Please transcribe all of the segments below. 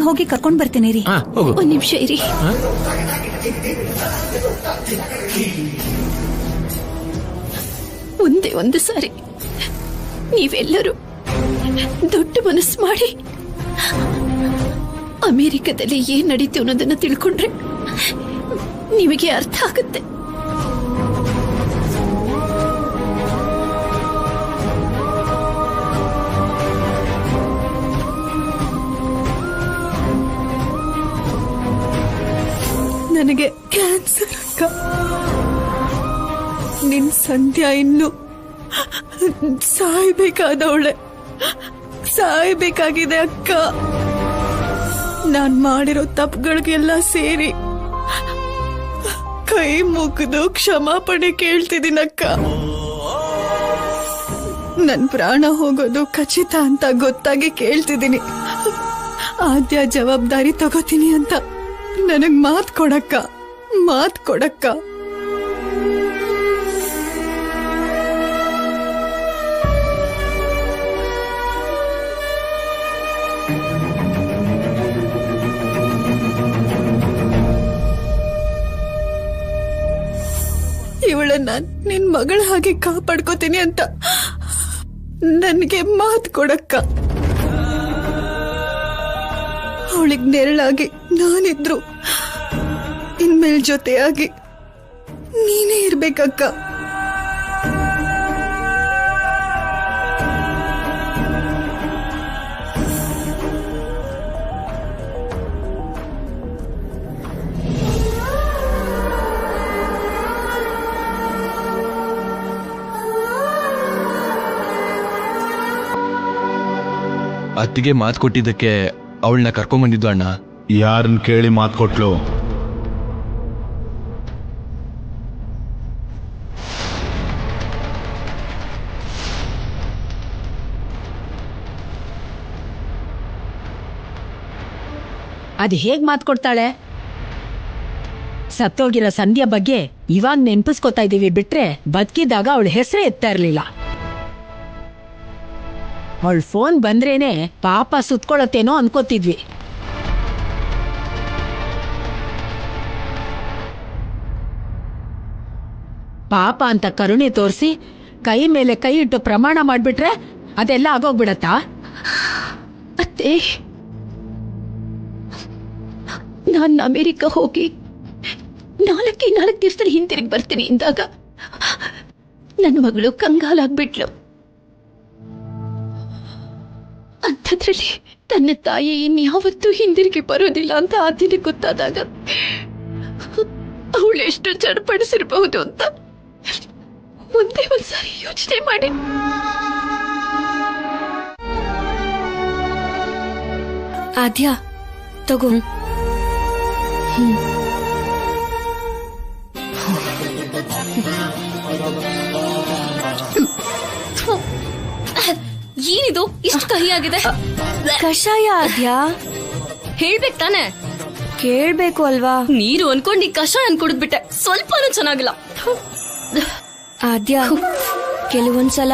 ಹೋಗಿ ಕರ್ಕೊಂಡ್ ಬರ್ತೀನಿ ರೀ. ಒಂದ್ ನಿಮಿಷ ಇರಿ. ಒಂದೇ ಒಂದು ಸಾರಿ ನೀವೆಲ್ಲರೂ ದೊಡ್ಡ ಮನಸ್ಸು ಮಾಡಿ ಅಮೆರಿಕದಲ್ಲಿ ಏನ್ ನಡೀತು ಅನ್ನೋದನ್ನ ತಿಳ್ಕೊಂಡ್ರೆ ನಿಮಗೆ ಅರ್ಥ ಆಗುತ್ತೆ. ನನಗೆ ಕ್ಯಾನ್ಸರ್ ಅಕ್ಕ. ನಿನ್ ಸಂಧ್ಯಾ ಇನ್ನು ಸಾಯ್ಬೇಕಾದವಳೆ, ಸಾಯ್ಬೇಕಾಗಿದೆ ಅಕ್ಕ. ನಾನ್ ಮಾಡಿರೋ ತಪ್ಪುಗಳಿಗೆಲ್ಲ ಸೇರಿ ಕೈ ಮುಗಿದು ಕ್ಷಮಾಪಣೆ ಕೇಳ್ತಿದ್ದೀನಕ್ಕ. ನನ್ ಪ್ರಾಣ ಹೋಗೋದು ಖಚಿತ ಅಂತ ಗೊತ್ತಾಗಿ ಕೇಳ್ತಿದ್ದೀನಿ. ಆದ್ಯ ಜವಾಬ್ದಾರಿ ತಗೋತೀನಿ ಅಂತ ನನಗ್ ಮಾತ್ ಕೊಡಕ್ಕ, ಮಾತ್ ಕೊಡಕ್ಕ. ಇವಳನ್ನ ನಿನ್ ಮಗಳ ಹಾಗೆ ಕಾಪಾಡ್ಕೋತೀನಿ ಅಂತ ನನ್ಗೆ ಮಾತ್ ಕೊಡಕ್ಕ. ಅವಳಿಗೆ ನೆರಳಾಗಿ ನಾನಿದ್ರು ಇನ್ಮೇಲ್ ಜೊತೆಯಾಗಿ ನೀನೇ ಇರ್ಬೇಕಕ್ಕ. ಅತ್ತಿಗೆ ಮಾತು ಕೊಟ್ಟಿದ್ದಕ್ಕೆ ಅವಳನ್ನ ಕರ್ಕೊಂಡ್ಬಂದಿದ್ದು ಅಣ್ಣ. ಯಾರನ್ನ ಕೇಳಿ ಮಾತು ಕೊಟ್ಲು? ಅದು ಹೇಗ್ ಮಾತ್ಕೊಡ್ತಾಳೆ? ಸತ್ತೋಗಿರೋ ಸಂಧ್ಯಾ ಬಗ್ಗೆ ಇವಾಗ ನೆನ್ಪಿಸ್ಕೊತಾ ಇದೀವಿ ಬಿಟ್ರೆ ಬದುಕಿದಾಗ ಅವಳ ಹೆಸರೇ ಎತ್ತಾ ಇರ್ಲಿಲ್ಲ. ಅವಳ ಫೋನ್ ಬಂದ್ರೇನೆ ಪಾಪ ಸುತ್ಕೊಳತ್ತೇನೋ ಅನ್ಕೋತಿದ್ವಿ. ಪಾಪ ಅಂತ ಕರುಣೆ ತೋರಿಸಿ ಕೈ ಮೇಲೆ ಕೈ ಇಟ್ಟು ಪ್ರಮಾಣ ಮಾಡ್ಬಿಟ್ರೆ ಅದೆಲ್ಲ ಆಗೋಗ್ಬಿಡತ್ತಾ? ಅತ್ತೆ, ನಾನು ಅಮೆರಿಕ ಹೋಗಿ 4 ದಿವಸದಲ್ಲಿ ಹಿಂತಿರುಗಿ ಬರ್ತೀನಿ ಇಂದಾಗ ನನ್ನ ಮಗಳು ಕಂಗಾಲಾಗ್ಬಿಟ್ಲು. ಅಂಥದ್ರಲ್ಲಿ ತನ್ನ ತಾಯಿ ಇನ್ಯಾವತ್ತೂ ಹಿಂದಿರುಗಿ ಬರೋದಿಲ್ಲ ಅಂತ ಆ ದಿನ ಗೊತ್ತಾದಾಗ ಅವಳು ಎಷ್ಟು ಚಡಪಡಿಸಿರ್ಬಹುದು ಅಂತ ಮುಂದೆ ಒಂದ್ಸಾರಿ ಯೋಚನೆ ಮಾಡಿ. ಆದ್ಯ ತಗೋ. ಏನಿದು ಇಷ್ಟು ಕಹಿಯಾಗಿದೆ? ಕಷಾಯ ಆದ್ಯ. ಹೇಳ್ಬೇಕು ತಾನೆ? ಕೇಳ್ಬೇಕು ಅಲ್ವಾ? ನೀರು ಅನ್ಕೊಂಡು ಈ ಕಷಾಯ ಅನ್ಕೊಡ್ಬಿಟ್ಟೆ. ಸ್ವಲ್ಪನೂ ಚೆನ್ನಾಗಿಲ್ಲ. ಆದ್ಯ, ಕೆಲವೊಂದ್ಸಲ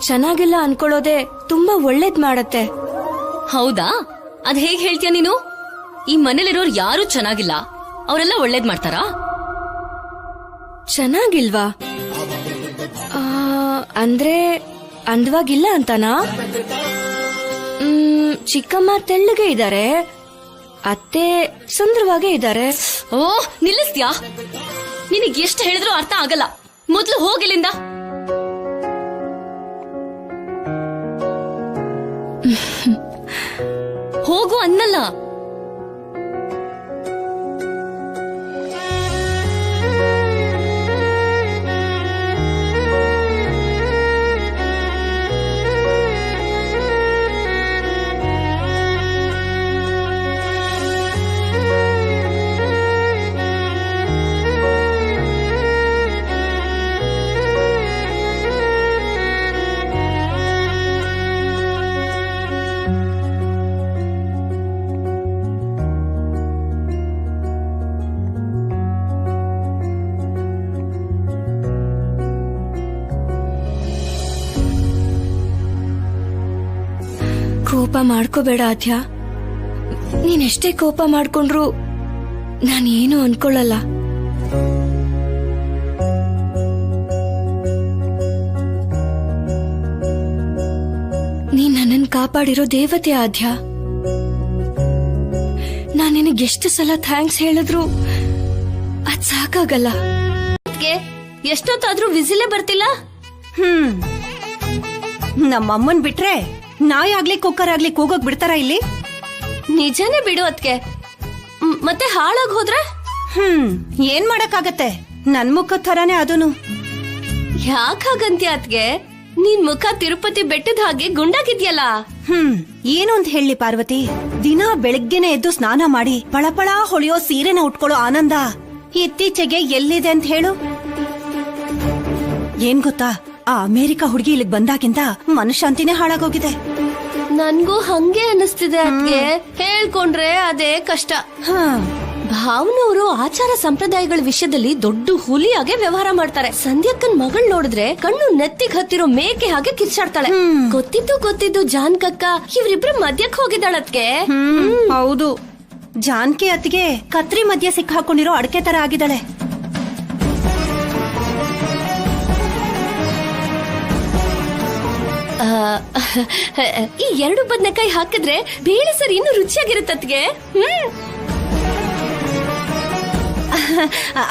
ಚೆನ್ನಾಗಿಲ್ಲ ಅನ್ಕೊಳ್ಳೋದೆ ತುಂಬಾ ಒಳ್ಳೇದ್ ಮಾಡತ್ತೆ. ಹೌದಾ? ಅದ್ ಹೇಗ್ ಹೇಳ್ತೀಯ ನೀನು? ಈ ಮನೇಲಿರೋರು ಯಾರು ಚೆನ್ನಾಗಿಲ್ಲ, ಅವರೆಲ್ಲ ಒಳ್ಳೇದ್ ಮಾಡ್ತಾರಾ? ಚೆನ್ನಾಗಿಲ್ವಾ? ಅಂದ್ರೆ ಅಂದವಾಗಿಲ್ಲ ಅಂತನಾ? ಚಿಕ್ಕಮ್ಮ ತೆಳ್ಳಗೆ ಇದ್ದಾರೆ, ಅತ್ತೆ ಸುಂದರವಾಗೇ ಇದ್ದಾರೆ. ಓ, ನಿಲ್ಲಿಸ್ತ್ಯಾ? ನಿನಗೆ ಎಷ್ಟು ಹೇಳಿದ್ರು ಅರ್ಥ ಆಗಲ್ಲ. ಮೊದ್ಲು ಹೋಗಿಲ್ಲಿಂದ. ಹೋಗು ಅನ್ನಲ್ಲ. ಕೋಪ ಮಾಡ್ಕೋಬೇಡ ಆದ್ಯ. ನೀನೆಷ್ಟೇ ಕೋಪ ಮಾಡ್ಕೊಂಡ್ರು ನಾನೇನು ಅನ್ಕೊಳ್ಳಲ್ಲ. ನೀನ್ ನನ್ನನ್ ಕಾಪಾಡಿರೋ ದೇವತೆ ಆದ್ಯ. ನಾನ್ ನಿನಗೆಷ್ಟು ಸಲ ಥ್ಯಾಂಕ್ಸ್ ಹೇಳಿದ್ರು ಅದ್ ಸಾಕಾಗಲ್ಲ. ಎಷ್ಟೊತ್ತಾದ್ರೂ ವಿಸಿಲೇ ಬರ್ತಿಲ್ಲ. ನಮ್ಮಮ್ಮನ್ ಬಿಟ್ರೆ ನಾಯಿ ಆಗ್ಲಿ ಕುಕ್ಕರ್ ಆಗ್ಲಿ ಕೂಗೋಗ್ ಬಿಡ್ತಾರ ಇಲ್ಲಿ? ನಿಜನೇ ಬಿಡು ಅದ್ಕೆ. ಮತ್ತೆ ಹಾಳಾಗ್ ಹೋದ್ರೆ ಏನ್ ಮಾಡಕ್ಕಾಗತ್ತೆ, ನನ್ ಮುಖದ ಥರಾನೇ ಅದೂನು. ಯಾಕಾಗಂತ್ಯ ಅದ್ಗೆ? ನಿನ್ ಮುಖ ತಿರುಪತಿ ಬೆಟ್ಟದ ಹಾಗೆ ಗುಂಡಾಗಿದ್ಯಲ್ಲ. ಏನು ಅಂತ ಹೇಳಿ ಪಾರ್ವತಿ, ದಿನ ಬೆಳಗ್ಗೆನೆ ಎದ್ದು ಸ್ನಾನ ಮಾಡಿ ಪಳಪಳ ಹೊಳೆಯೋ ಸೀರೆನ ಉಟ್ಕೊಳ್ಳೋ ಆನಂದ ಇತ್ತೀಚೆಗೆ ಎಲ್ಲಿದೆ ಅಂತ ಹೇಳು. ಏನ್ ಗೊತ್ತಾ, ಆ ಅಮೆರಿಕ ಹುಡುಗಿ ಇಲ್ಲಿಗ್ ಬಂದಾಗಿಂದ ಮನಶಾಂತಿನೇ ಹಾಳಾಗೋಗಿದೆ. ನನ್ಗೂ ಹಂಗೆ ಅನಿಸ್ತಿದೆ ಅದ್ಗೆ. ಹೇಳ್ಕೊಂಡ್ರೆ ಅದೇ ಕಷ್ಟ. ಭಾವನವರು ಆಚಾರ ಸಂಪ್ರದಾಯಗಳ ವಿಷಯದಲ್ಲಿ ದೊಡ್ಡ ಹುಲಿಯಾಗೆ ವ್ಯವಹಾರ ಮಾಡ್ತಾರೆ. ಸಂಧ್ಯಾಕ್ಕನ್ ಮಗಳ್ ನೋಡಿದ್ರೆ ಕಣ್ಣು ನೆತ್ತಿಗ್ ಹತ್ತಿರೋ ಮೇಕೆ ಹಾಗೆ ಕಿರ್ಚಾಡ್ತಾಳೆ. ಗೊತ್ತಿದ್ದು ಜಾನ್ಕಕ್ಕ ಇವ್ರಿಬ್ರು ಮದ್ಯಕ್ ಹೋಗಿದ್ದಾಳತ್ಗೆ. ಹೌದು, ಜಾನ್ಕಿ ಅತ್ತಿಗೆ ಕತ್ರಿ ಮಧ್ಯ ಸಿಕ್ಕ ಹಾಕೊಂಡಿರೋ ಅಡಕೆ ತರ ಆಗಿದ್ದಾಳೆ. ಈ 2 ಬದನೆಕಾಯಿ ಹಾಕಿದ್ರೆ ಬೇಳೆ ಸರಿ ಇನ್ನು ರುಚಿಯಾಗಿರುತ್ತತ್ಗೆ.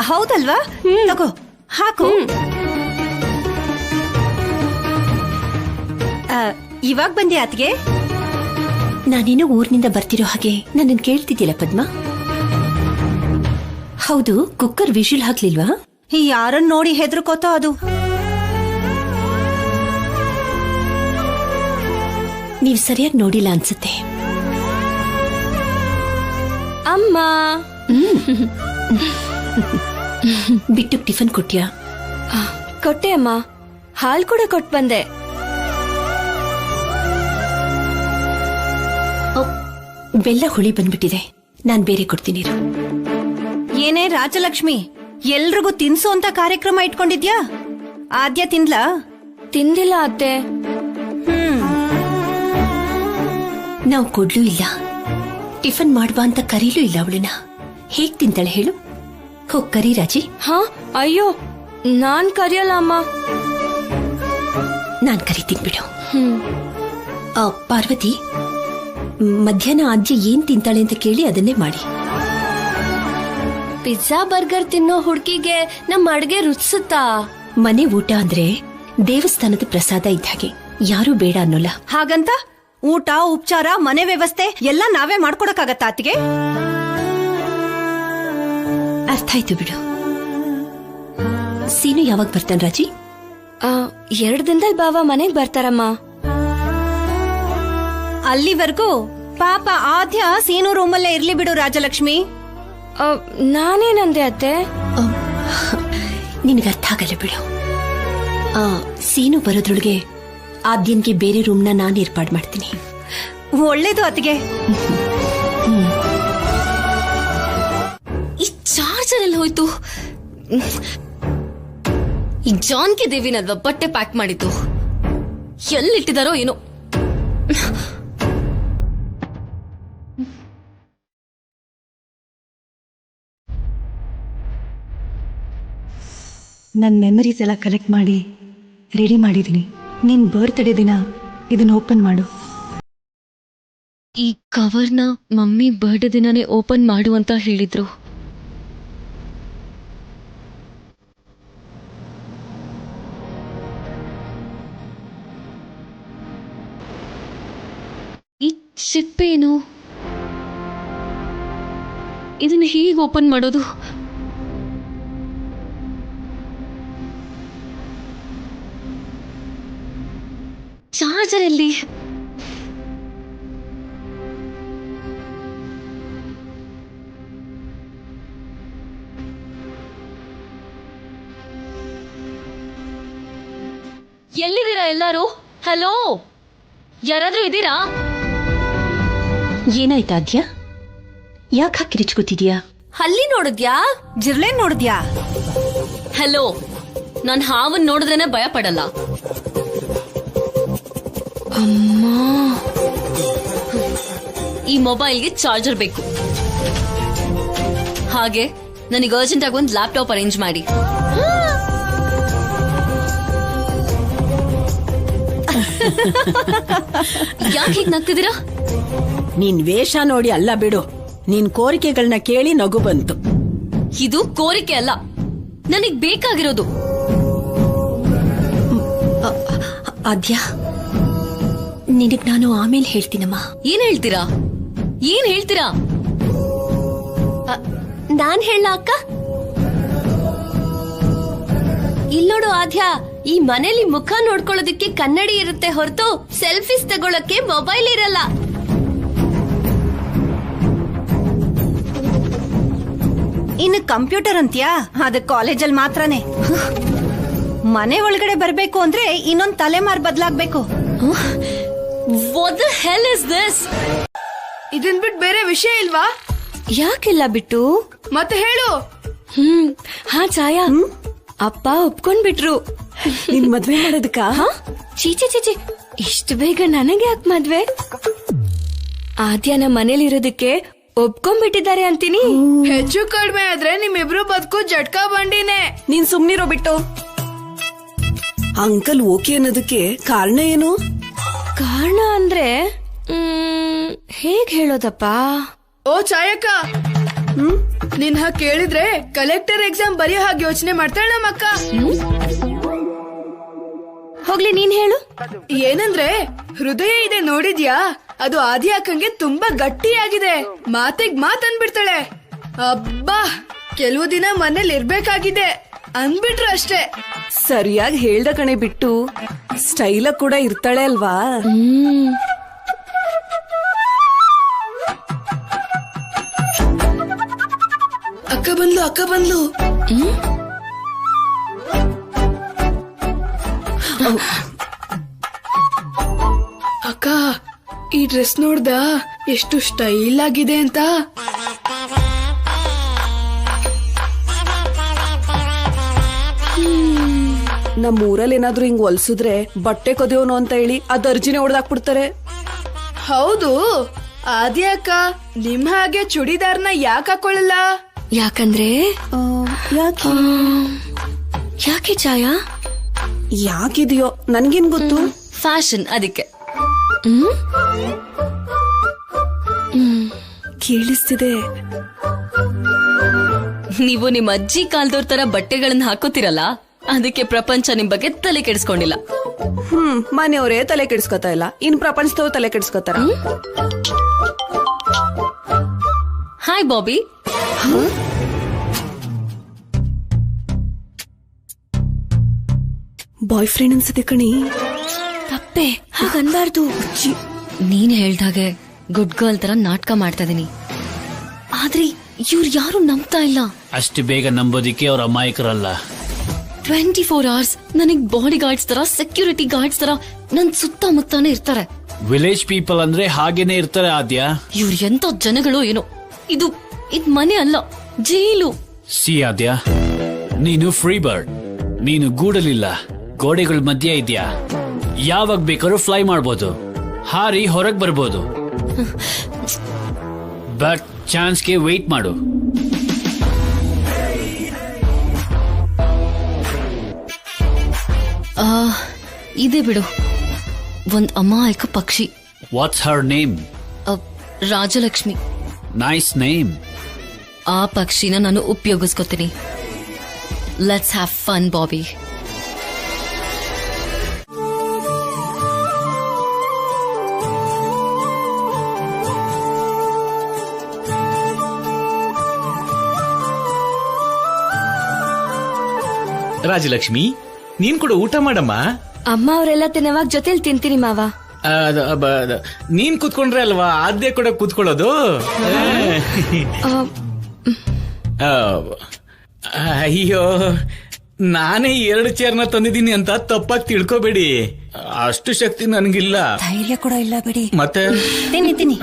ಹೌದಲ್ವಾ? ತಗೋ ಹಾಕು. ಇವಾಗ ಬಂದೆ ಅತ್ಗೆ? ನಾನೇನೋ ಊರಿನಿಂದ ಬರ್ತಿರೋ ಹಾಗೆ ನನ್ನನ್ನು ಕೇಳ್ತಿದ್ದಿಲ್ಲ ಪದ್ಮ. ಹೌದು, ಕುಕ್ಕರ್ ವಿಷಲ್ ಹಾಕ್ಲಿಲ್ವಾ? ಯಾರನ್ನ ನೋಡಿ ಹೆದರ್ಕೋತೋ ಅದು. ನೀವ್ ಸರಿಯಾಗಿ ನೋಡಿಲ್ಲ ಅನ್ಸುತ್ತೆ. ಅಮ್ಮ ಬಿಟ್ಟು ಟಿಫನ್ ಕೊಟ್ಯಾ? ಕೊಟ್ಟೆ ಅಮ್ಮ, ಹಾಲ್ ಕೂಡ ಕೊಟ್ ಬಂದೆ. ಬೆಲ್ಲ ಹುಳಿ ಬಂದ್ಬಿಟ್ಟಿದೆ, ನಾನ್ ಬೇರೆ ಕೊಡ್ತೀನಿ. ಏನೇ ರಾಜಲಕ್ಷ್ಮಿ, ಎಲ್ರಿಗೂ ತಿನ್ಸು ಅಂತ ಕಾರ್ಯಕ್ರಮ ಇಟ್ಕೊಂಡಿದ್ಯಾ? ಆದ್ಯ ತಿನ್ಲಾ? ತಿಂದಿಲ್ಲ ಅತ್ತೆ. ನಾವು ಕೊಡ್ಲೂ ಇಲ್ಲ, ಟಿಫನ್ ಮಾಡುವ ಅಂತ ಕರೀಲೂ ಇಲ್ಲ ಅವಳನ್ನ. ಹೇಗ್ ತಿಂತಾಳೆ ಹೇಳು? ಹೋಗ್ ಕರಿ ರಾಜಿ. ಹಾ, ಅಯ್ಯೋ ನಾನ್ ಕರಿಯಲ್ಲ ಅಮ್ಮ. ನಾನ್ ಕರಿತೀನಿ ಬಿಡು. ಪಾರ್ವತಿ, ಮಧ್ಯಾಹ್ನ ಆದ್ಯ ಏನ್ ತಿಂತಾಳೆ ಅಂತ ಕೇಳಿ ಅದನ್ನೇ ಮಾಡಿ. ಪಿಜ್ಜಾ ಬರ್ಗರ್ ತಿನ್ನೋ ಹುಡ್ಗಿಗೆ ನಮ್ ಅಡ್ಗೆ ರುಚಿಸುತ್ತಾ? ಮನೆ ಊಟ ಅಂದ್ರೆ ದೇವಸ್ಥಾನದ ಪ್ರಸಾದ ಇದ್ದ ಹಾಗೆ, ಯಾರೂ ಬೇಡ ಅನ್ನೋಲ್ಲ. ಹಾಗಂತ ಊಟ ಉಪಚಾರ ಮನೆ ವ್ಯವಸ್ಥೆ ಎಲ್ಲ ನಾವೇ ಮಾಡ್ಕೊಡಕ್ಕಾಗತ್ತಾ ಅತ್ತಿಗೆ? ಅರ್ಥ ಆಯ್ತು ಬಿಡು. ಸೀನು ಯಾವಾಗ ಬರ್ತಾನ ರಾಜಿ? 2 ದಿನದಲ್ಲಿ ಬಾವ ಮನೆಗ್ ಬರ್ತಾರಮ್ಮ. ಅಲ್ಲಿವರೆಗೂ ಪಾಪ ಆದ್ಯ ಸೀನು ರೂಮಲ್ಲೇ ಇರ್ಲಿ ಬಿಡು ರಾಜಲಕ್ಷ್ಮಿ. ನಾನೇನಂದೆ ಅತ್ತೆ? ನಿನಗೆ ಅರ್ಥ ಆಗಲ್ಲ ಬಿಡು. ಸೀನು ಬರೋದ್ರೊಳಗೆ ಆದ್ಯನ್ಗೆ ಬೇರೆ ರೂಮ್ನ ನಾನು ಏರ್ಪಾಡು ಮಾಡ್ತೀನಿ. ಒಳ್ಳೇದು ಅತ್ತಿಗೆ. ಈ ಚಾರ್ಜರ್ ಎಲ್ಲ ಹೋಯ್ತು. ಈ ಜಾನ್ಕಿ ದೇವಿನಲ್ವಾ ಬಟ್ಟೆ ಪ್ಯಾಕ್ ಮಾಡಿದ್ದು, ಎಲ್ಲಿಟ್ಟಿದಾರೋ ಏನೋ. ನನ್ನ ಮೆಮರೀಸ್ ಎಲ್ಲ ಕಲೆಕ್ಟ್ ಮಾಡಿ ರೆಡಿ ಮಾಡಿದ್ದೀನಿ. ನಿನ್ ಬರ್ತ್ಡೇ ದಿನ ಇದನ್ನ ಓಪನ್ ಮಾಡು. ಈ ಕವರ್ನ ಮಮ್ಮಿ ಬರ್ಡೇ ದಿನನೇ ಓಪನ್ ಮಾಡು ಅಂತ ಹೇಳಿದ್ರು. ಈ ಚಿಪ್ಪೇನು? ಇದನ್ನ ಹೀಗೆ ಓಪನ್ ಮಾಡೋದು? ಚಾರ್ಜರ್ ಎಲ್ಲಿ? ಎಲ್ಲಿದ್ದೀರಾ ಎಲ್ಲರೂ? ಹಲೋ, ಯಾರಾದ್ರೂ ಇದ್ದೀರಾ? ಏನಾಯ್ತಾ ಆದ್ಯ? ಯಾಕೆ ಹಾಕಿ ಕಿರಿಚ್ಕೋತಿದ್ಯಾ? ಹಲ್ಲಿ ನೋಡಿದ್ಯಾ? ಜಿರ್ಲೆ ನೋಡಿದ್ಯಾ? ಹಲೋ, ನಾನ್ ಹಾವನ್ ನೋಡಿದ್ರೇನೆ ಭಯ ಪಡಲ್ಲ. ಅಮ್ಮ, ಈ ಮೊಬೈಲ್ಗೆ ಚಾರ್ಜರ್ ಬೇಕು. ಹಾಗೆ ನನಗೆ ಅರ್ಜೆಂಟ್ ಆಗಿ ಒಂದು ಲ್ಯಾಪ್ಟಾಪ್ ಅರೇಂಜ್ ಮಾಡಿ. ಯಾಕೆ ಹೀಗೆ ನಗ್ತಿದ್ದೀರಾ? ನಿನ್ ವೇಷ ನೋಡಿ ಅಲ್ಲ ಬಿಡು, ನಿನ್ ಕೋರಿಕೆಗಳನ್ನ ಕೇಳಿ ನಗು ಬಂತು. ಇದು ಕೋರಿಕೆ ಅಲ್ಲ, ನನಗ್ ಬೇಕಾಗಿರೋದು. ಆದ್ಯ, ನಿನಗ್ ನಾನು ಆಮೇಲೆ ಹೇಳ್ತೀನಮ್ಮ. ಏನ್ ಹೇಳ್ತೀರಾ? ಏನ್ ಹೇಳ್ತೀರಾ? ನಾನ್ ಹೇಳ ಅಕ್ಕ? ಇಲ್ಲೋಡು ಆದ್ಯ, ಈ ಮನೇಲಿ ಮುಖ ನೋಡ್ಕೊಳ್ಳೋದಕ್ಕೆ ಕನ್ನಡಿ ಇರುತ್ತೆ ಹೊರತು ಸೆಲ್ಫೀಸ್ ತಗೊಳಕ್ಕೆ ಮೊಬೈಲ್ ಇರಲ್ಲ. ಇನ್ನು ಕಂಪ್ಯೂಟರ್ ಅಂತ್ಯಾ? ಅದು ಕಾಲೇಜಲ್ಲಿ ಮಾತ್ರನೇ. ಮನೆ ಒಳಗಡೆ ಬರ್ಬೇಕು ಅಂದ್ರೆ ಇನ್ನೊಂದ್ ತಲೆಮಾರ್ ಬದ್ಲಾಗ್ಬೇಕು. What the hell is this? ಇದನ್ ಬಿಟ್ಟು ಬೇರೆ ವಿಷಯ ಇಲ್ವಾ? ಯಾಕೆಲ್ಲ ಬಿಟ್ಟು? ಮತ್ತೆ ಹೇಳು. ಹಾ ಛಾಯಾ, ಅಪ್ಪ ಒಪ್ಕೊಂಡ್ಬಿಟ್ರು. ನಿನ್ ಮದ್ವೆ ಮಾಡೋದಕ್ಕ? ಚೀಚೆ ಚೀಚೆ, ಇಷ್ಟು ಬೇಗ ನನಗೆ ಯಾಕೆ ಮದ್ವೆ? ಆದ್ಯ ನಮ್ಮ ಮನೇಲಿ ಇರೋದಕ್ಕೆ ಒಪ್ಕೊಂಡ್ಬಿಟ್ಟಿದ್ದಾರೆ ಅಂತೀನಿ. ಹೆಚ್ಚು ಕಡಿಮೆ ಆದ್ರೆ ನಿಮ್ಮಿಬ್ರು ಬದುಕು ಜಟ್ಕಾ ಬಂಡಿನೇ. ನೀನ್ ಸುಮ್ನಿರೋ ಬಿಟ್ಟು. ಅಂಕಲ್ ಓಕೆ ಅನ್ನೋದಕ್ಕೆ ಕಾರಣ ಏನು? ಕಾರಣ ಅಂದ್ರೆ ಹೇಗ್ ಹೇಳೋದಪ್ಪ? ಓ ಛಾಯಕ್ಕ, ನಿನ್ ಕೇಳಿದ್ರೆ ಕಲೆಕ್ಟರ್ ಎಕ್ಸಾಮ್ ಬರೆಯೋ ಹಾಗೆ ಯೋಚನೆ ಮಾಡ್ತಾಳೆ ನಮ್ಮಕ್ಕ. ಹೋಗ್ಲಿ ನೀನ್ ಹೇಳು. ಏನಂದ್ರೆ ಹೃದಯ ಇದೆ ನೋಡಿದ್ಯಾ, ಅದು ಆದಿ ಅಕ್ಕಂಗೆ ತುಂಬಾ ಗಟ್ಟಿಯಾಗಿದೆ. ಮಾತಿಗ್ ಮಾತ್ ಅನ್ಬಿಡ್ತಾಳೆ. ಅಬ್ಬಾ, ಕೆಲವು ದಿನ ಮನೇಲಿ ಇರ್ಬೇಕಾಗಿದೆ ಅನ್ಬಿಟ್ರು ಅಷ್ಟೇ. ಸರಿಯಾಗಿ ಹೇಳ್ದ ಕಣೆ ಬಿಟ್ಟು. ಸ್ಟೈಲ ಕೂಡ ಇರ್ತಾಳೆ ಅಲ್ವಾ? ಅಕ್ಕ ಬಂದ್ಲು, ಅಕ್ಕ ಬಂದ್ಲು. ಅಕ್ಕ, ಈ ಡ್ರೆಸ್ ನೋಡ್ದ ಎಷ್ಟು ಸ್ಟೈಲ್ ಆಗಿದೆ ಅಂತ. ನಮ್ಮ ಊರಲ್ಲಿ ಏನಾದ್ರೂ ಹಿಂಗ್ ಹೊಲ್ಸಿದ್ರೆ ಬಟ್ಟೆ ಕೊದೇವನು ಅಂತ ಹೇಳಿ ಅದ್ ಅರ್ಜಿನೇ ಹೊಡೆದಾಕ್ಬಿಡ್ತಾರೆ. ಹೌದು, ಆದಿ ಅಕ್ಕ ನಿಮ್ ಹಾಗೆ ಚೂಡಿದಾರ್ನ ಯಾಕೆ ಹಾಕೊಳ್ಳಲ್ಲ? ಯಾಕಂದ್ರೆ ಯಾಕೆ ಛಾಯಾ? ಯಾಕಿದೆಯೋ ನನ್ಗೇನ್ ಗೊತ್ತು. ಫ್ಯಾಷನ್, ಅದಕ್ಕೆ. ಕೇಳಿಸ್ತಿದೆ. ನೀವು ನಿಮ್ಮ ಅಜ್ಜಿ ಕಾಲದವ್ರ ತರ ಬಟ್ಟೆಗಳನ್ನ ಹಾಕೋತಿರಲ್ಲ, ಅದಕ್ಕೆ ಪ್ರಪಂಚ ನಿಮ್ ಬಗ್ಗೆ ತಲೆ ಕೆಡಿಸ್ಕೊಂಡಿಲ್ಲ. ಮನೆಯವರೇ ತಲೆ ಕೆಡಿಸ್ಕೊತಾ ಇಲ್ಲ, ಇನ್ ಪ್ರಪಂಚದವ್ರು ತಲೆ ಕೆಡಿಸ್ಕೊತಾರ. ಹಾಯ್ ಬಾಬಿ. ಬಾಯ್ ಫ್ರೆಂಡ್ ಅನ್ಸುತ್ತೆ ಕಣಿ. ತಪ್ಪೆ, ಹಾಗನ್ಬಾರ್ದು. ನೀನ್ ಹೇಳ್ದಾಗೆ ಗುಡ್ ಗರ್ಲ್ ತರ ನಾಟಕ ಮಾಡ್ತಾ ಇದೀನಿ, ಆದ್ರೆ ಇವ್ರು ಯಾರು ನಂಬ್ತಾ ಇಲ್ಲ. ಅಷ್ಟು ಬೇಗ ನಂಬೋದಿಕ್ಕೆ ಅವ್ರ ಅಮಾಯಕರಲ್ಲ. 24 hours ನನಗ್ ಬಾಡಿ ಗಾರ್ಡ್ಸ್ ತರ, ಸೆಕ್ಯೂರಿಟಿ ಗಾರ್ಡ್ಸ್ ತರ ನನ್ ಸುತ್ತಮುತ್ತಾನೆ ಇರ್ತಾರೆ. ವಿಲೇಜ್ ಪೀಪಲ್ ಅಂದ್ರೆ ಹಾಗೇನೆ ಇರ್ತಾರೆ ಆದ್ಯ. ಇವ್ರು ಎಂತ ಜನಗಳು ಏನೋ. ಇದು ಮನೆ ಅಲ್ಲ, ಜೈಲು. ಸಿ ಆದ್ಯ, ನೀನು ಫ್ರೀ ಬರ್ಡ್. ನೀನು ಗೂಡಲಿಲ್ಲ, ಗೋಡೆಗಳ ಮಧ್ಯೆ ಇದ್ಯಾ. ಯಾವಾಗ ಬೇಕಾದ್ರೂ ಫ್ಲೈ ಮಾಡ್ಬೋದು, ಹಾರಿ ಹೊರಗ್ ಬರ್ಬೋದು. ಬಟ್ ಚಾನ್ಸ್ಗೆ ವೇಟ್ ಮಾಡು. ಇದೇ ಬಿಡು, ಒಂದ್ ಅಮಾಯಕ ಪಕ್ಷಿ. What's her name? Rajalakshmi. Nice name. ಆ ಪಕ್ಷಿನ ನಾನು ಉಪಯೋಗಿಸ್ಕೊತೀನಿ. Let's have fun Bobby. Rajalakshmi, ನೀನ್ ಕೂಡ ಊಟ ಮಾಡಮ್ಮ. ಅಮ್ಮ ಅವರೆಲ್ಲ ತಿನ್ನವಾಗ ಜೊತೆಲಿ ತಿಂತೀನಿ ಮಾವ. ನೀನ್ ಕೂತ್ಕೊಂಡ್ರೆ ಅಲ್ವಾ ಆದ್ಯ ಕೂಡ ಕೂತ್ಕೊಳ್ಳೋದು. ಅಯ್ಯೋ, ನಾನೇ 2 ಚೇರ್ನ ತಂದಿದ್ದೀನಿ ಅಂತ ತಪ್ಪಾಗಿ ತಿಳ್ಕೊಬೇಡಿ. ಅಷ್ಟು ಶಕ್ತಿ ನನ್ಗಿಲ್ಲ. ಧೈರ್ಯ ಕೂಡ ಇಲ್ಲ ಬಿಡಿ. ಮತ್ತೆ ತಿನ್ನಿ.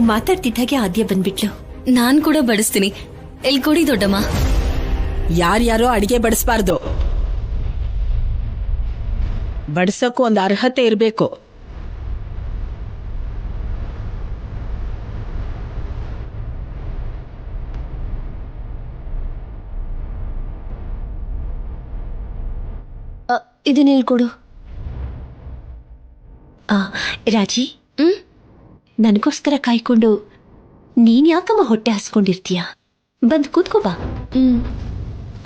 ನಾವು ಮಾತಾಡ್ತಿದ್ದಾಗೆ ಆದ್ಯ ಬಂದ್ಬಿಟ್ಲು. ನಾನ್ ಕೂಡ ಬಡಿಸ್ತೀನಿ. ಎಲ್ಲಿ ಕೊಡಿ ದೊಡ್ಡಮ್ಮ. ಯಾರ್ಯಾರೋ ಅಡಿಗೆ ಬಡಿಸ್ಬಾರ್ದು. ಬಡಿಸೋಕ್ಕೂ ಒಂದು ಅರ್ಹತೆ ಇರಬೇಕು. ಇದನ್ನ ಹೇಳ್ಕೊಡು. ರಾಜಿ, ನನಗೋಸ್ಕರ ಕಾಯ್ಕೊಂಡು ನೀನ್ ಯಾಕಮ್ಮ ಹೊಟ್ಟೆ ಹಾಸ್ಕೊಂಡಿರ್ತೀಯ? ಬಂದ್ ಕೂತ್ಕೋ ಬಾ.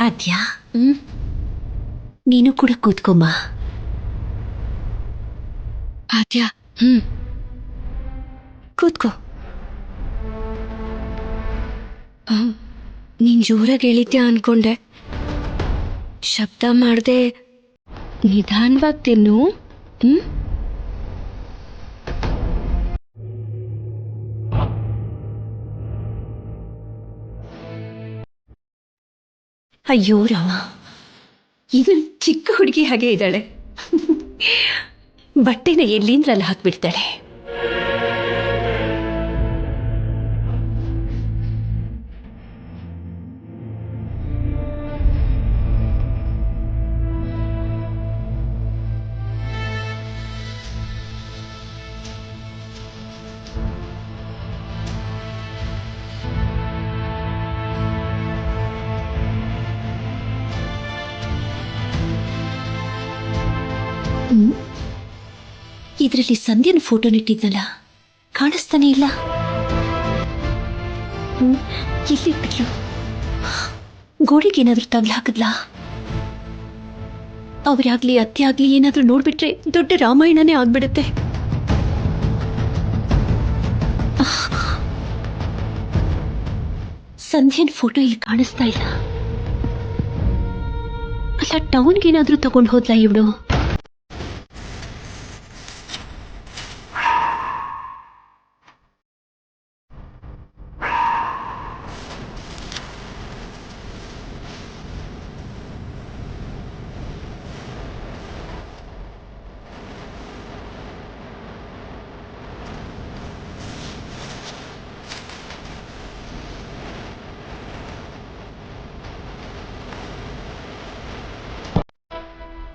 ಆದ್ಯಾ, ನೀನು ಕೂಡ ಕೂತ್ಕೊಮ್ಮ. ಆದ್ಯಾ, ಕೂತ್ಕೋ. ನೀನ್ ಜೋರಾಗಿ ಹೇಳಿದ್ಯಾ ಅನ್ಕೊಂಡೆ. ಶಬ್ದ ಮಾಡ್ದೆ ನಿಧಾನವಾಗಿ ತಿನ್ನು. ಅಯ್ಯೋ ರಾಮ, ಇದು ಚಿಕ್ಕ ಹುಡುಗಿ ಹಾಗೆ ಇದ್ದಾಳೆ. ಬಟ್ಟೆನ ಎಲ್ಲಿಂದ್ರಲ್ಲಿ ಹಾಕ್ಬಿಡ್ತಾಳೆ. ಇದರಲ್ಲಿ ಸಂಧ್ಯನ ಫೋಟೋನಿಟ್ಟಿದ್ನಲ್ಲ, ಕಾಣಿಸ್ತಾನೆ ಇಲ್ಲ. ಎಲ್ಲಿಟ್ಟಿದ್ಲು? ಗೋಡೆಗೆ ಏನಾದ್ರೂ ತಗ್ಲು ಹಾಕಿದ್ಲಾ? ಅವರಾಗ್ಲಿ ಅತ್ತೆ ಆಗ್ಲಿ ಏನಾದ್ರೂ ನೋಡ್ಬಿಟ್ರೆ ದೊಡ್ಡ ರಾಮಾಯಣನೇ ಆಗ್ಬಿಡುತ್ತೆ. ಸಂಧ್ಯನ್ ಫೋಟೋ ಇಲ್ಲಿ ಕಾಣಿಸ್ತಾ ಇಲ್ಲ. ಅಲ್ಲ, ಟೌನ್ಗೆ ಏನಾದ್ರೂ ತಗೊಂಡು ಹೋದ್ಲಾ ಇವಳು?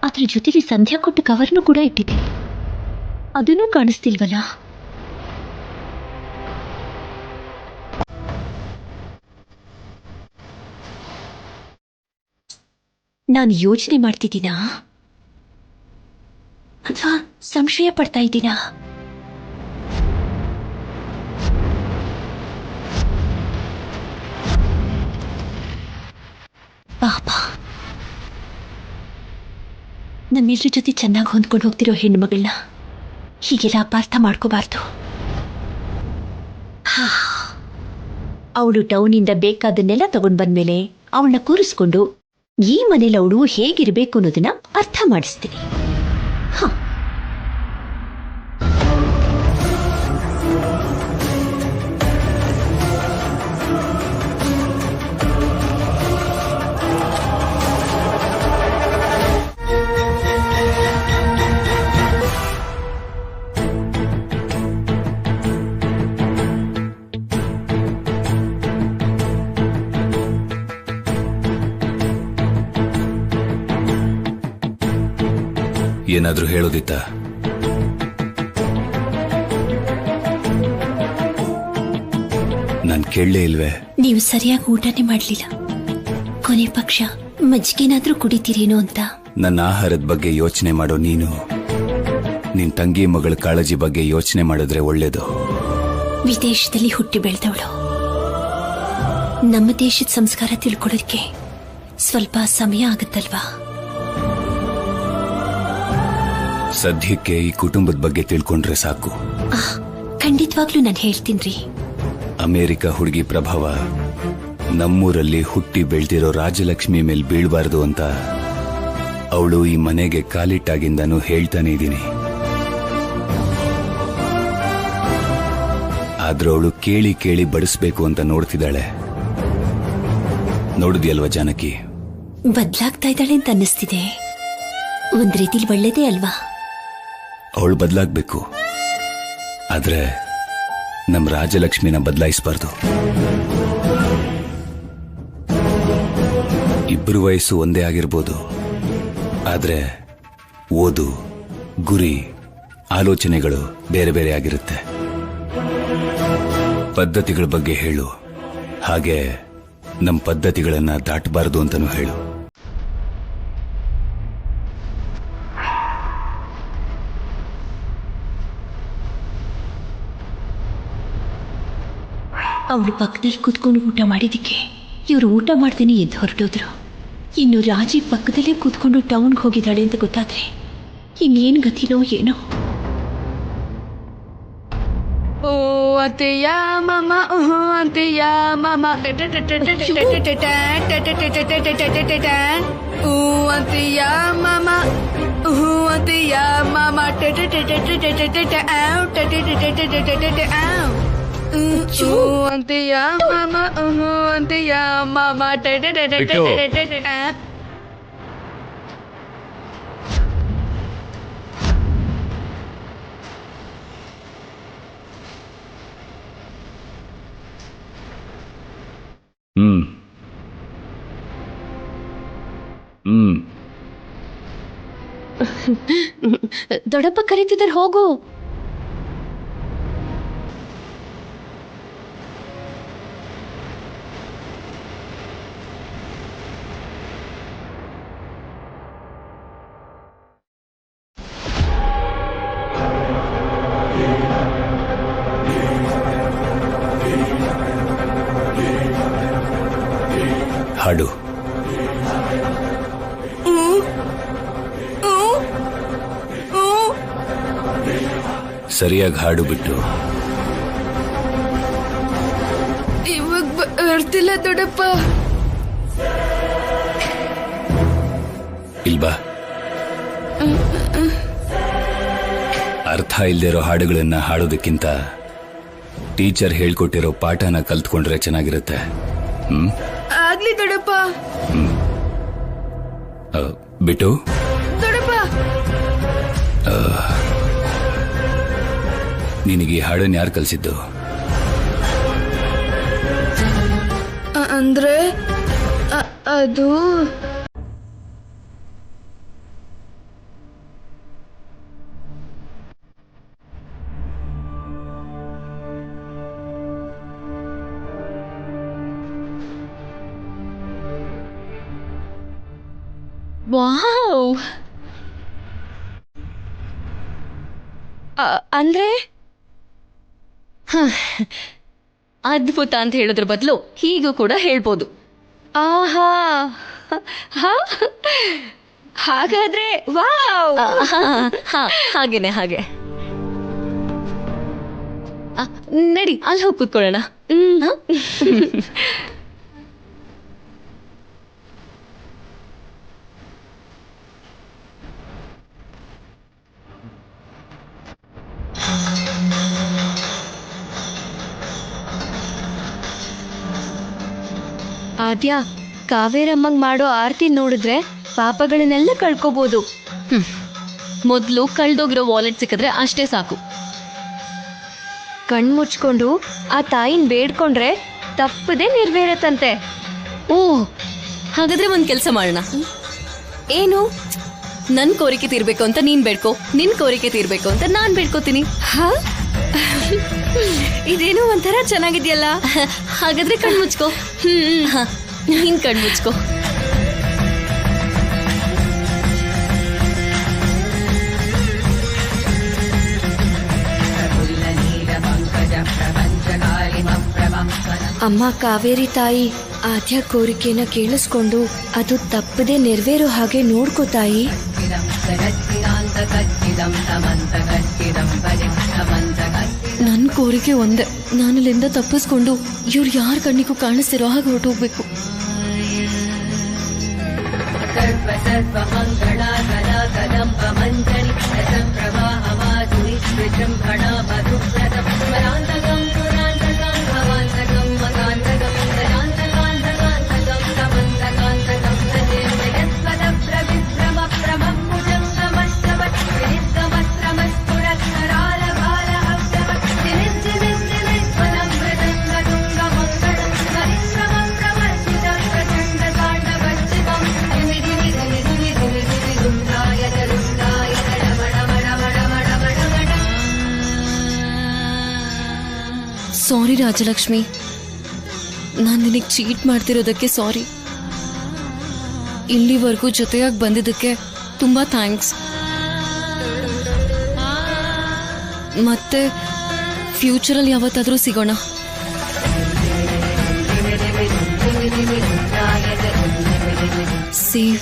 ಅದ್ರ ಜೊತೆಲಿ ಸಂಧ್ಯಾ ಕೊಟ್ಟು ಕವರ್ನು ಕೂಡ ಇಟ್ಟಿದೆ. ಅದನ್ನೂ ಕಾಣಿಸ್ತಿಲ್ವಲ್ಲ. ನಾನು ಯೋಚನೆ ಮಾಡ್ತಿದ್ದೀನಾ ಅಥವಾ ಸಂಶಯ ಪಡ್ತಾ ಇದ್ದೀನಾ? ಪಾಪ, ನಮ್ಮೆಲ್ರ ಜೊತೆ ಚೆನ್ನಾಗಿ ಹೊಂದ್ಕೊಂಡು ಹೋಗ್ತಿರೋ ಹೆಣ್ಮಗಳನ್ನ ಹೀಗೆಲ್ಲ ಅಪಾರ್ಥ ಮಾಡ್ಕೋಬಾರ್ದು. ಅವಳು ಟೌನಿಂದ ಬೇಕಾದನ್ನೆಲ್ಲ ತಗೊಂಡು ಬಂದ್ಮೇಲೆ ಅವಳನ್ನ ಕೂರಿಸ್ಕೊಂಡು ಈ ಮನೇಲಿ ಅವಳು ಹೇಗಿರ್ಬೇಕು ಅನ್ನೋದನ್ನ ಅರ್ಥ ಮಾಡಿಸ್ತೀನಿ. ಏನಾದ್ರೂ ಹೇಳೋದಿತ್ತ? ನಾನ್ ಕೇಳಲೇ ಇಲ್ವೇ? ನೀವು ಸರಿಯಾಗಿ ಊಟನೇ ಮಾಡ್ಲಿಲ್ಲ. ಕೊನೆ ಪಕ್ಷ ಮಜ್ಜಿಗೆನಾದ್ರೂ ಕುಡಿತೀರೇನೋ ಅಂತ. ನನ್ನ ಆಹಾರದ ಬಗ್ಗೆ ಯೋಚನೆ ಮಾಡೋ ನೀನು ನಿನ್ ತಂಗಿ ಮಗಳ ಕಾಳಜಿ ಬಗ್ಗೆ ಯೋಚನೆ ಮಾಡಿದ್ರೆ ಒಳ್ಳೇದು. ವಿದೇಶದಲ್ಲಿ ಹುಟ್ಟಿ ಬೆಳೆದವಳು, ನಮ್ಮ ದೇಶದ ಸಂಸ್ಕಾರ ತಿಳ್ಕೊಳ್ಳೋದಕ್ಕೆ ಸ್ವಲ್ಪ ಸಮಯ ಆಗುತ್ತಲ್ವಾ? ಸದ್ಯಕ್ಕೆ ಈ ಕುಟುಂಬದ ಬಗ್ಗೆ ತಿಳ್ಕೊಂಡ್ರೆ ಸಾಕು. ಖಂಡಿತವಾಗ್ಲೂ ನಾನು ಹೇಳ್ತೀನಿ. ಅಮೆರಿಕ ಹುಡುಗಿ ಪ್ರಭಾವ ನಮ್ಮೂರಲ್ಲಿ ಹುಟ್ಟಿ ಬೆಳ್ದಿರೋ ರಾಜಲಕ್ಷ್ಮಿ ಮೇಲೆ ಬೀಳ್ಬಾರ್ದು ಅಂತ ಅವಳು ಈ ಮನೆಗೆ ಕಾಲಿಟ್ಟಾಗಿಂದನೂ ಹೇಳ್ತಾನೆ ಇದ್ದೀನಿ. ಆದ್ರೆ ಅವಳು ಕೇಳಿ ಕೇಳಿ ಬಡಿಸ್ಬೇಕು ಅಂತ ನೋಡ್ತಿದ್ದಾಳೆ. ನೋಡಿದ್ಯಲ್ವಾ ಜಾನಕಿ? ಬದ್ಲಾಗ್ತಾ ಇದ್ದಾಳೆ ಅಂತ ಅನ್ನಿಸ್ತಿದೆ. ಒಂದ್ ರೀತಿಲಿ ಒಳ್ಳೇದೇ ಅಲ್ವಾ? ಅವಳು ಬದಲಾಗ್ಬೇಕು, ಆದ್ರೆ ನಮ್ ರಾಜಲಕ್ಷ್ಮಿನ ಬದಲಾಯಿಸಬಾರ್ದು. ಇಬ್ಬರು ವಯಸ್ಸು ಒಂದೇ ಆಗಿರ್ಬೋದು, ಆದ್ರೆ ಓದು, ಗುರಿ, ಆಲೋಚನೆಗಳು ಬೇರೆ ಬೇರೆ ಆಗಿರುತ್ತೆ. ಪದ್ಧತಿಗಳ ಬಗ್ಗೆ ಹೇಳು, ಹಾಗೆ ನಮ್ಮ ಪದ್ಧತಿಗಳನ್ನ ದಾಟಬಾರದು ಅಂತನೂ ಹೇಳು. ಅವಳು ಪಕ್ಕದಲ್ಲಿ ಕೂತ್ಕೊಂಡು ಊಟ ಮಾಡಿದ್ದಕ್ಕೆ ಇವರು ಊಟ ಮಾಡ್ತೀನಿ ಎದ್ದು ಹೊರಟೋದ್ರು. ಇನ್ನು ರಾಜಿ ಪಕ್ಕದಲ್ಲೇ ಕೂತ್ಕೊಂಡು ಟೌನ್ಗೆ ಹೋಗಿದ್ದಾಳೆ ಅಂತ ಗೊತ್ತಾದ್ರೆ ಇನ್ನೇನು ಗತಿನೋ ಏನೋ. ಓ ಅಂತೆಯ ಮಾಮ, ಅಂತೆಯ ಮಾಮ, ಓ ಅಂತೆಯ ಮಾಮ, ಅಂತೆಯ ಮಾಮ, ಅಂತೆಯ ಮಾಮ, ಅಂತೆಯ ಮಾಮ. ದೊಡ್ಡಪ್ಪ ಕರೀತಿದ್ದಾರೆ, ಹೋಗು. ಹಾಡು. ಸರಿಯಾಗಿ ಹಾಡು ಬಿಟ್ಟು. ಇವಾಗ ಬರ್ತಿಲ್ಲ ದೊಡ್ಡಪ್ಪ. ಇಲ್ಬಾ. ಅರ್ಥ ಇಲ್ದಿರೋ ಹಾಡುಗಳನ್ನ ಹಾಡೋದಕ್ಕಿಂತ ಟೀಚರ್ ಹೇಳ್ಕೊಟ್ಟಿರೋ ಪಾಠನ ಕಲ್ತ್ಕೊಂಡ್ರೆ ಚೆನ್ನಾಗಿರುತ್ತೆ. ಆಗ್ಲಿ ದೊಡ್ಡಪ್ಪ. ಬಿಟ್ಟು ದೊಡ್ಡಪ್ಪ, ನಿನಗೆ ಈ ಹಾಡನ್ನ ಯಾರು ಕಲಿಸಿದ್ದು? ಅಂದ್ರೆ ಅದು ವಾವ್, ಅಂದ್ರೆ ಅದ್ಭುತ ಅಂತ ಹೇಳೋದ್ರ ಬದಲು ಹೀಗೂ ಕೂಡ ಹೇಳ್ಬೋದು. ಆಹಾ, ಹಾಗಾದ್ರೆ ವಾವ್. ಹಾಗೇನೆ, ಹಾಗೆ. ನಡಿ, ಅಲ್ಲಿ ಹೋಗಿ ಕೂತ್ಕೊಳ್ಳೋಣ. ಆದ್ಯಾ, ಕಾವೇರಮ್ಮಂಗ್ ಮಾಡೋ ಆರತಿ ನೋಡಿದ್ರೆ ಪಾಪಗಳನ್ನೆಲ್ಲ ಕಳ್ಕೋಬಹುದು. ಮೊದಲು ಕಳ್ದೋಗಿರೋ ವಾಲೆಟ್ ಸಿಕ್ಕಿದ್ರೆ ಅಷ್ಟೇ ಸಾಕು. ಕಣ್ಮುಚ್ಕೊಂಡು ಆ ತಾಯಿನ ಬೇಡ್ಕೊಂಡ್ರೆ ತಪ್ಪದೆ ನೆರವೇರತ್ತಂತೆ. ಓ, ಹಾಗಾದ್ರೆ ಒಂದ್ ಕೆಲಸ ಮಾಡೋಣ. ಏನು? ನನ್ ಕೋರಿಕೆ ತೀರ್ಬೇಕು ಅಂತ ನೀನ್ ಬೇಡ್ಕೋ, ನಿನ್ ಕೋರಿಕೆ ತೀರ್ಬೇಕು ಅಂತ ನಾನ್ ಬೇಡ್ಕೋತೀನಿ. ಇದೇನೋ ಒಂಥರ ಚೆನ್ನಾಗಿದ್ಯಲ್ಲ. ಹಾಗಾದ್ರೆ ಕಣ್ಮುಚ್ಕೋ. ನೀನ್ ಕಣ್ಮುಚ್ಕೋ. ಅಮ್ಮ ಕಾವೇರಿ ತಾಯಿ, ಆದ್ಯ ಕೋರಿಕೆನ ಕೇಳಿಸ್ಕೊಂಡು ಅದು ತಪ್ಪದೆ ನೆರವೇರೋ ಹಾಗೆ ನೋಡ್ಕೋ ತಾಯಿ. ನನ್ ಕೋರಿಕೆ ಒಂದೇ, ನಾನಿಲ್ಲಿಂದ ತಪ್ಪಿಸ್ಕೊಂಡು ಇವ್ರು ಯಾರ ಕಣ್ಣಿಗೂ ಕಾಣಿಸ್ತಿರೋ ಹಾಗೆ ಹೊರಟೋಗ್ಬೇಕು. ರಾಜಲಕ್ಷ್ಮಿ, ನಾನ್ ನಿನಗ್ ಚೀಟ್ ಮಾಡ್ತಿರೋದಕ್ಕೆ ಸಾರಿ. ಇಲ್ಲಿವರೆಗೂ ಜೊತೆಯಾಗಿ ಬಂದಿದ್ದಕ್ಕೆ ತುಂಬಾ ಥ್ಯಾಂಕ್ಸ್. ಮತ್ತೆ ಫ್ಯೂಚರಲ್ಲಿ ಯಾವತ್ತಾದ್ರೂ ಸಿಗೋಣ. ಸೇವ್.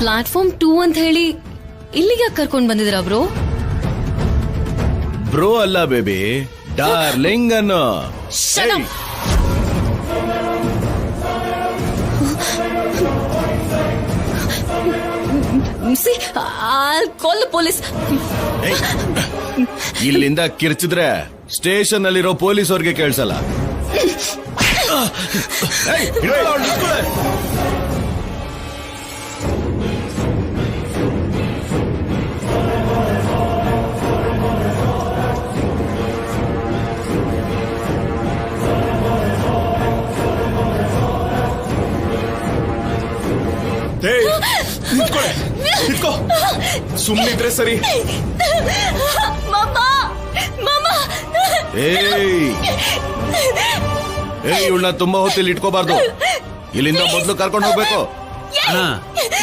ಪ್ಲಾಟ್ಫಾರ್ಮ್ 2 ಅಂತ ಹೇಳಿ ಇಲ್ಲಿಗೆ ಕರ್ಕೊಂಡ್ ಬಂದಿದ್ರ ಬ್ರೋ? ಬ್ರೋ ಅಲ್ಲ ಬೇಬಿ, ಡಾರ್ಲಿಂಗ್ ಅನ್ನೋ. ಕಾಲ್ ಪೊಲೀಸ್. ಇಲ್ಲಿಂದ ಕಿರ್ಚಿದ್ರೆ ಸ್ಟೇಷನ್ ಅಲ್ಲಿರೋ ಪೊಲೀಸ್ ಅವ್ರಿಗೆ ಕೇಳಿಸಲ್ಲ. ಸುಮ್ಮನಿದ್ರೆ ಸರಿ. ಇವಳನ್ನ ತುಂಬಾ ಹೊತ್ತಿಲ್ಲಿ ಇಟ್ಕೋಬಾರ್ದು. ಇಲ್ಲಿಂದ ಮೊದ್ಲು ಕರ್ಕೊಂಡು ಹೋಗ್ಬೇಕು.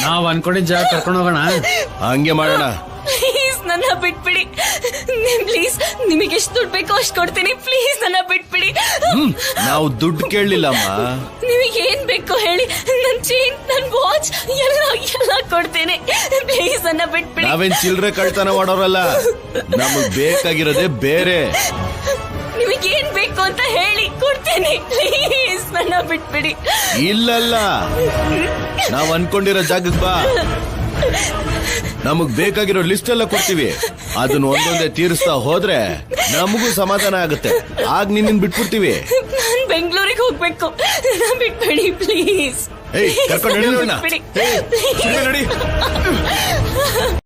ನಾವ್ ಅನ್ಕೊಂಡಿದ್ ಜಾಗ ಕರ್ಕೊಂಡು ಹೋಗೋಣ. ಹಂಗೆ ಮಾಡೋಣ. ಪ್ಲೀಸ್ ನನ್ನ ಬಿಟ್ಬಿಡಿ. ಪ್ಲೀಸ್, ನಿಮಗೆ ಎಷ್ಟು ದುಡ್ಡು ಬೇಕೋ ಅಷ್ಟು ಕೊಡ್ತೀನಿ. ಪ್ಲೀಸ್ ನನ್ನ ಬಿಟ್ಬಿಡಿ. ನಾವು ದುಡ್ಡು ಕೇಳಲಿಲ್ಲಮ್ಮ. ನಿಮಗೆ ಏನ್ ಬೇಕೋ ಹೇಳಿ. ನನ್ ಚೈನ್, ನನ್ ವಾಚ್ ಎಲ್ಲ ಕೊಡ್ತೀನಿ. ಪ್ಲೀಸ್ ನನ್ನ ಬಿಟ್ಬಿಡಿ. ನಾವೇನ್ ಚಿಲ್ಲರೆ ಕಳ್ತನ ಮಾಡೋರಲ್ಲ, ನಮಗ್ ಬೇಕಾಗಿರೋದೇ ಬೇರೆ. ನಿಮಗೇನ್ ಬೇಕು ಅಂತ ಹೇಳಿ ಕೊಡ್ತೇನೆ. ಪ್ಲೀಸ್ ನನ್ನ ಬಿಟ್ಬಿಡಿ. ಇಲ್ಲಲ್ಲ, ನಾವ್ ಅನ್ಕೊಂಡಿರೋ ಜಾಗಕ್ಕೆ ಬಾ. ನಮಗ್ ಬೇಕಾಗಿರೋ ಲಿಸ್ಟ್ ಎಲ್ಲ ಕೊಡ್ತೀವಿ. ಅದನ್ನ ಒಂದೊಂದೇ ತೀರಿಸ್ತಾ ಹೋದ್ರೆ ನಮಗೂ ಸಮಾಧಾನ ಆಗುತ್ತೆ. ಆಗ ನಿನ್ನ ಬಿಟ್ಬಿಡ್ತೀವಿ. ನಾನ್ ಬೆಂಗಳೂರಿಗೆ ಹೋಗ್ಬೇಕು. ಬಿಟ್ಬಿಡಿ ಪ್ಲೀಸ್. ಕರ್ಕೊಂಡು ನಡಿ.